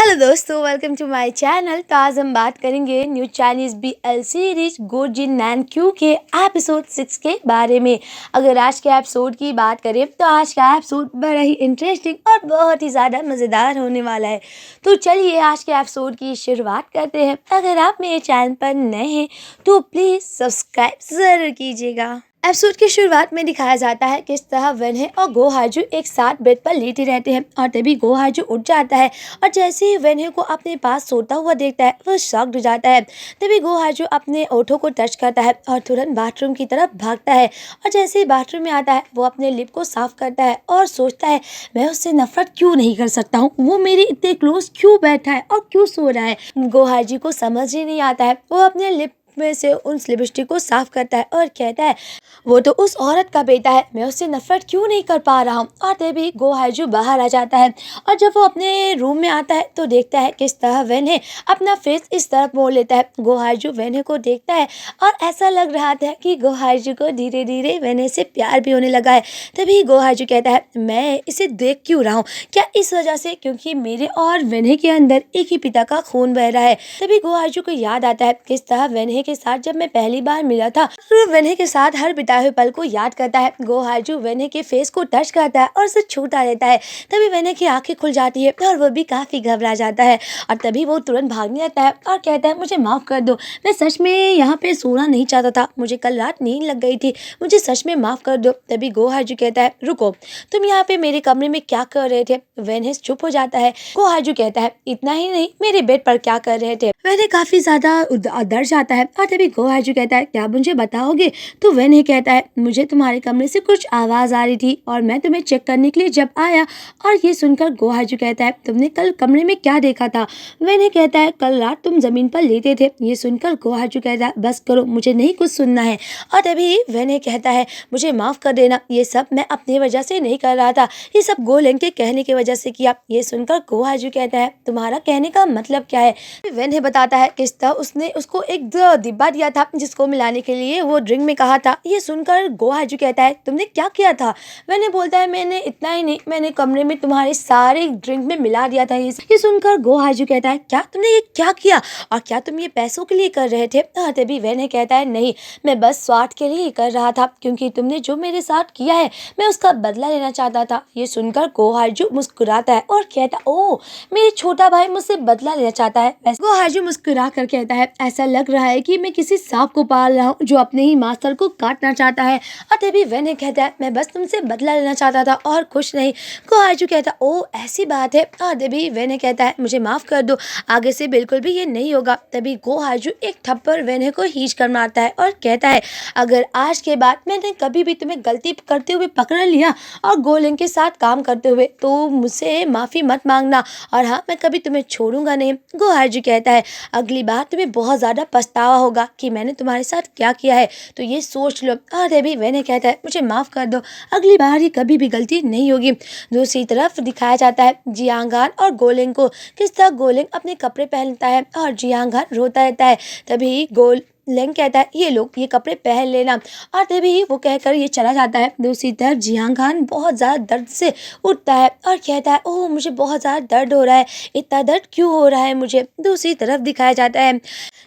Hello दोस्तों, welcome to my channel. तो आज हम बात करेंगे न्यू चाइनीज BL सीरीज गो जिन नैन क्यू के एपिसोड 6 के बारे में। अगर आज के एपिसोड की बात करें तो आज का एपिसोड बड़ा ही इंटरेस्टिंग और बहुत ही ज़्यादा मज़ेदार होने वाला है। तो चलिए आज के एपिसोड की शुरुआत करते हैं। अगर आप मेरे चैनल पर नए हैं तो प्लीज़ सब्सक्राइब ज़रूर कीजिएगा। एपिसोड की शुरुआत में दिखाया जाता है किस तरह वेन्हे और गो हाजू एक साथ बेड पर लेटे रहते हैं और तभी गो हाजू उठ जाता है और जैसे ही वेन्हे को अपने पास सोता हुआ देखता है वो शॉक्ड हो जाता है। तभी गो हाजू अपने ओठों को टच करता है और तुरंत बाथरूम की तरफ भागता है और जैसे ही बाथरूम में आता है वो अपने लिप को साफ करता है और सोचता है मैं उससे नफरत क्यों नहीं कर सकता हूँ, वो मेरे इतने क्लोज क्यों बैठा है और क्यों सो रहा है। गो हाजू को समझ ही नहीं आता है। वो अपने लिप में से उन लिपस्टिक को साफ करता है और कहता है वो तो उस औरत का बेटा है, मैं उससे नफरत क्यों नहीं कर पा रहा हूँ। और तभी गो हाजू बाहर आ जाता है और जब वो अपने रूम में आता है तो देखता है किस तरह वेन्हे अपना फेस इस तरफ मोड़ लेता है। गो हाजू वेन्हे को देखता है और ऐसा लग रहा था कि गो हाजू को धीरे धीरे वेन्हे से प्यार भी होने लगा है। तभी गो हाजू कहता है मैं इसे देख क्यों रहा हूँ, क्या इस वजह से क्योंकि मेरे और वेन्हे के अंदर एक ही पिता का खून बह रहा है। तभी गो हाजू को याद आता है किस तरह वेन्हे के साथ जब मैं पहली बार मिला था तो वेन्हे के साथ हर बिताए हुए पल को याद करता है। गो हाजू वेन्हे के फेस को टच करता है और उसे छूता रहता है। तभी वेन्हे की आंखें खुल जाती है और वो भी काफी घबरा जाता है और तभी वो तुरंत भागने आता है और कहता है मुझे माफ कर दो, मैं सच में यहाँ पे सोना नहीं चाहता था, मुझे कल रात नींद लग गई थी, मुझे सच में माफ कर दो। तभी गो हाजू कहता है रुको, तुम यहाँ पे मेरे कमरे में क्या कर रहे थे। वेन्हे चुप हो जाता है। गो हाजू कहता है इतना ही नहीं, मेरे बेड पर क्या कर रहे थे। वेन्हे काफी ज्यादा डर जाता है और तभी गो हाजू कहता है क्या मुझे बताओगे। तो वेन्हे कहता है मुझे तुम्हारे कमरे से कुछ आवाज आ रही थी और मैं तुम्हें चेक करने के लिए जब आया। और ये सुनकर गो हाजू कहता है तुमने कल कमरे में क्या देखा था। वेन्हे कहता है कल रात तुम जमीन पर लेटे थे। ये सुनकर गो हाजू कहता है बस करो, मुझे नहीं कुछ सुनना है। और तभी वेन्हे कहता है मुझे माफ कर देना, ये सब मैं अपनी वजह से नहीं कर रहा था, ये सब गो लेंग के कहने की वजह से किया। ये सुनकर गो हाजू कहता है तुम्हारा कहने का मतलब क्या है। वेन्हे बताता है किस तरह उसने उसको एक डिब्बा दिया था जिसको मिलाने के लिए वो ड्रिंक में कहा था। ये सुनकर गो हाजू कहता है तुमने क्या किया था। मैंने बोलता है मैंने इतना ही नहीं, मैंने कमरे में तुम्हारे सारे ड्रिंक में मिला दिया था। ये सुनकर गो हाजू कहता है क्या तुमने ये क्या किया और क्या तुम ये पैसों के लिए कर रहे थे। तभी वेन्हे कहता है नहीं, मैं बस स्वार्थ के लिए कर रहा था क्योंकि तुमने जो मेरे साथ किया है मैं उसका बदला लेना चाहता था। ये सुनकर गो हाजू मुस्कुराता है और कहता ओ मेरे छोटा भाई मुझसे बदला लेना चाहता है। गो हाजू मुस्कुरा कर कहता है ऐसा लग रहा है कि मैं किसी सांप को पाल रहा हूँ जो अपने ही मास्टर को काटना चाहता है। और तभी वेन्हे कहता है मैं बस तुमसे बदला लेना चाहता था और कुछ नहीं। गो हाजू कहता ओ ऐसी बात है। और तभी वेन्हे कहता है मुझे माफ कर दो, आगे से बिल्कुल भी ये नहीं होगा। तभी गो हाजू एक थप्पड़ वेन्हे को खींच कर मारता है और कहता है अगर आज के बाद मैंने कभी भी तुम्हें गलती करते हुए पकड़ लिया और गो लेंग के साथ काम करते हुए तो मुझसे माफी मत मांगना और हाँ मैं कभी तुम्हें छोड़ूंगा नहीं। गो हाजू कहता है अगली बार तुम्हें बहुत ज्यादा पछतावा होगा कि मैंने तुम्हारे साथ क्या किया है, तो ये सोच लो। और तभी वेन्हे कहता है मुझे माफ कर दो, अगली बार ये कभी भी गलती नहीं होगी। दूसरी तरफ दिखाया जाता है जियांगान और गोलेंग को किस तरह गोलेंग अपने कपड़े पहनता है और जियांगान रोता रहता है। तभी लेंग कहता है ये लोग ये कपड़े पहन लेना और तभी वो कहकर ये चला जाता है। दूसरी तरफ जियांगान बहुत ज़्यादा दर्द से उठता है और कहता है ओह मुझे बहुत ज़्यादा दर्द हो रहा है, इतना दर्द क्यों हो रहा है मुझे। दूसरी तरफ दिखाया जाता है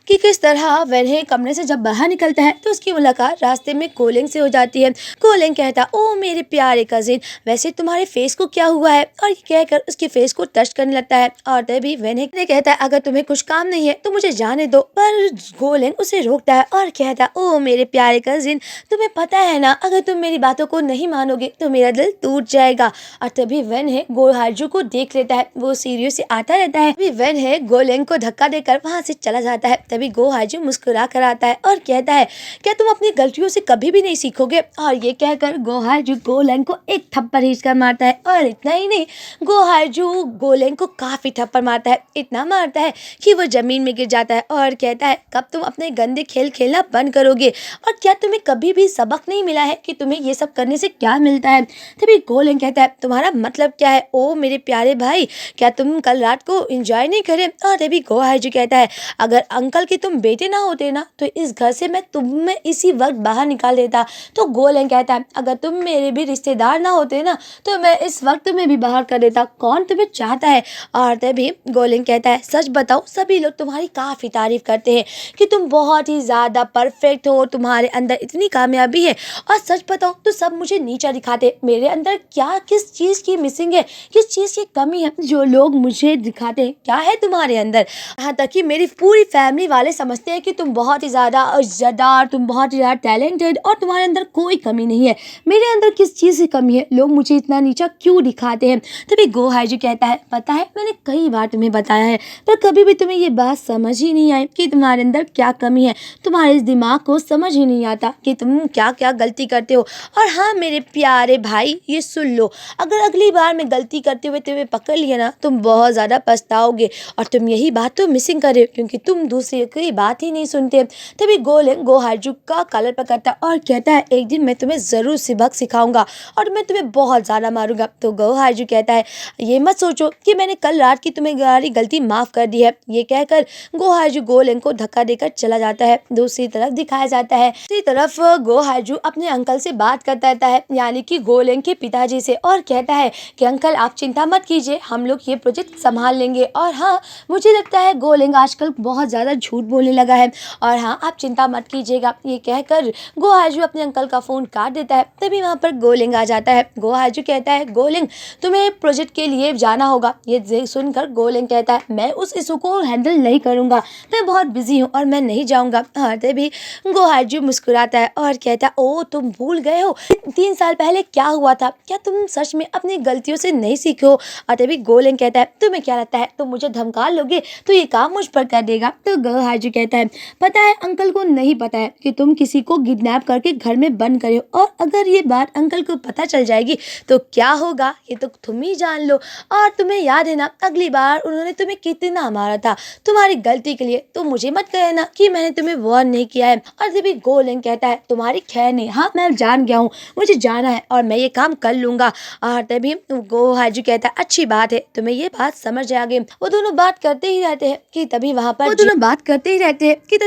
कि किस तरह वेन्हे कमरे से जब बाहर निकलता है तो उसकी मुलाकात रास्ते में गोलेंग से हो जाती है। गोलेंग कहता ओ मेरे प्यारे कजिन वैसे तुम्हारे फेस को क्या हुआ है। और ये कहकर उसके फेस को टच करने लगता है और तभी वेन्हे कहता है अगर तुम्हें कुछ काम नहीं है तो मुझे जाने दो। पर गोलेंग उसे रोकता है और कहता ओ मेरे प्यारे कजिन तुम्हें पता है ना अगर तुम मेरी बातों को नहीं मानोगे तो मेरा दिल टूट जाएगा। और तभी वेन्हे गो हाजू को देख लेता है, वो सीढ़ियों से आता रहता है। तभी वेन्हे गोलेंग को धक्का देकर वहां से चला जाता है। तभी गो हाजू मुस्कुरा कर आता है और कहता है क्या तुम अपनी गलतियों से कभी भी नहीं सीखोगे। और ये कहकर गो हाजू गोलेंग को एक थप्पड़ खींचकर मारता है और इतना ही नहीं गो हाजू गोलेंग को काफी थप्पड़ मारता है, इतना मारता है कि वो जमीन में गिर जाता है और कहता है कब तुम अपने गंदे गंदे खेल खेलना बंद करोगे? और क्या तुम्हें कभी भी सबक नहीं मिला है कि तुम्हें ये सब करने से क्या मिलता है? तभी गोलेंग कहता है, तुम्हारा मतलब क्या है ओ मेरे प्यारे भाई, क्या तुम कल रात को एंजॉय नहीं करे? और तभी गो हाइजू कहता है, अगर अंकल के तुम बेटे ना होते ना तो इस घर से मैं तुम्हें इसी वक्त बाहर निकाल देता। तो गोलेंग कहता है, अगर तुम मेरे भी रिश्तेदार ना होते ना तो मैं इस वक्त तुम्हें भी बाहर कर देता। कौन तुम्हें चाहता है? और तभी गोलेंग कहता है, सच बताओ सभी लोग तुम्हारी काफ़ी तारीफ करते हैं कि तुम बहुत ही ज़्यादा परफेक्ट हो, तुम्हारे अंदर इतनी कामयाबी है। और सच बताओ तो सब मुझे नीचा दिखाते। मेरे अंदर क्या किस चीज़ की मिसिंग है, किस चीज़ की कमी है जो लोग मुझे दिखाते हैं? क्या है तुम्हारे अंदर? यहाँ तक कि मेरी पूरी फैमिली वाले समझते हैं कि तुम बहुत ही ज़्यादा इज़्ज़तदार, तुम बहुत ही ज़्यादा टैलेंटेड और तुम्हारे अंदर कोई कमी नहीं है। मेरे अंदर किस चीज़ की कमी है? लोग मुझे इतना नीचा क्यों दिखाते हैं? तभी गो हाइजू कहता है, पता है मैंने कई बार तुम्हें बताया है पर कभी भी तुम्हें ये बात समझ ही नहीं आई कि तुम्हारे अंदर क्या कमी है। तुम्हारे इस दिमाग को समझ ही नहीं आता कि तुम क्या क्या गलती करते हो। और हाँ मेरे प्यारे भाई, ये सुन लो, अगर अगली बार मैं गलती करते हुए तुम्हें पकड़ लिया ना तुम बहुत ज़्यादा पछताओगे। और तुम यही बात तो मिसिंग कर रहे हो क्योंकि तुम दूसरे की बात ही नहीं सुनते। तभी गोलेंग गो हाइजू का कॉलर पकड़ता है और कहता है, एक दिन मैं तुम्हें ज़रूर सबक सिखाऊंगा और मैं तुम्हें बहुत ज़्यादा मारूंगा। तो गो हाइजू कहता है, ये मत सोचो कि मैंने कल रात की तुम्हें सारी गलती माफ़ कर दी है। ये कहकर गो हाइजू गोलेंग को धक्का देकर चला जाता है। दूसरी तरफ दिखाया जाता है, दूसरी तरफ गो हाइजू अपने अंकल से बात करता रहता है, यानी कि गोलेंग के पिताजी से, और कहता है कि अंकल आप चिंता मत कीजिए, हम लोग ये प्रोजेक्ट संभाल लेंगे। और हाँ मुझे लगता है गोलेंग आजकल बहुत ज़्यादा झूठ बोलने लगा है, और हाँ आप चिंता मत कीजिएगा। ये कहकर गो हाइजू अपने अंकल का फ़ोन काट देता है। तभी वहाँ पर गोलेंग आ जाता है। गो हाइजू कहता है, गोलेंग तुम्हें प्रोजेक्ट के लिए जाना होगा। ये सुनकर गोलेंग कहता है, मैं उस इशू को हैंडल नहीं करूँगा, मैं बहुत बिजी हूँ और मैं नहीं जाऊँगा। और तभी गो हाइजू मुस्कुराता है और कहता है, ओ तुम भूल गए हो 3 साल पहले क्या हुआ था? क्या तुम सच में अपनी गलतियों से नहीं सीखे हो? और तभी गोलेंग कहता है, तुम्हें क्या लगता है तुम मुझे धमका लोगे तो ये काम मुझ पर कर देगा? तो गो हाइजू कहता है, पता है अंकल को नहीं पता है कि तुम किसी को किडनैप करके घर में बंद करे हो, और अगर ये बात अंकल को पता चल जाएगी तो क्या होगा ये तो तुम ही जान लो। और तुम्हें याद है ना अगली बार उन्होंने तुम्हें कितना मारा था तुम्हारी गलती के लिए, तो मुझे मत कहना कि मैंने तुम्हें वार्न नहीं किया है। और तभी गोलेंग कहता है, तुम्हारी खैर नहीं, हाँ मैं जान गया हूँ, मुझे जाना है और मैं ये काम कर लूंगा। और तभी गो हाइजू कहता है, अच्छी बात है तुम्हें ये बात समझ आ गई। वो दोनों बात करते ही रहते हैं कि तभी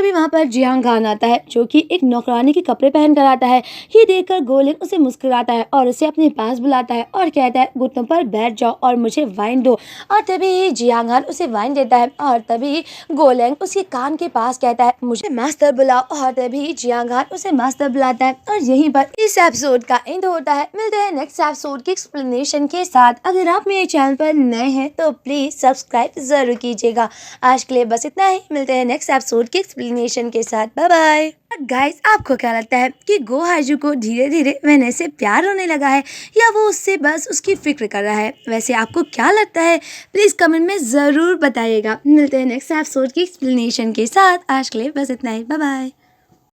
वहाँ पर जियांग खान आता है, जो कि एक नौकरानी के कपड़े पहन कर आता है। ये देखकर गोलेंग उसे मुस्कुराता है और उसे अपने पास बुलाता है और कहता है, घुटनों पर बैठ जाओ और मुझे वाइन दो। और तभी जियांग खान उसे वाइन देता है। और तभी गोलेंग उसके कान के पास कहता है, मुझे मास्टर बुलाओ। और तभी जियांग खान उसे मास्टर बुलाता है। और यहीं पर इस एपिसोड का एंड होता है। मिलते हैं नेक्स्ट एपिसोड की एक्सप्लेनेशन के साथ। अगर आप मेरे चैनल पर नए हैं तो प्लीज सब्सक्राइब जरूर कीजिएगा। आज के लिए बस इतना ही, मिलते हैं नेक्स्ट एपिसोड की एक्सप्लेनेशन के साथ। Bye bye. गाइस आपको क्या लगता है कि गो हाइजू को धीरे धीरे वैने से प्यार होने लगा है, या वो उससे बस उसकी फिक्र कर रहा है? वैसे आपको क्या लगता है प्लीज कमेंट में जरूर बताइएगा। मिलते हैं नेक्स्ट एपिसोड की एक्सप्लेनेशन के साथ। आज के लिए बस इतना ही, बाय बाय।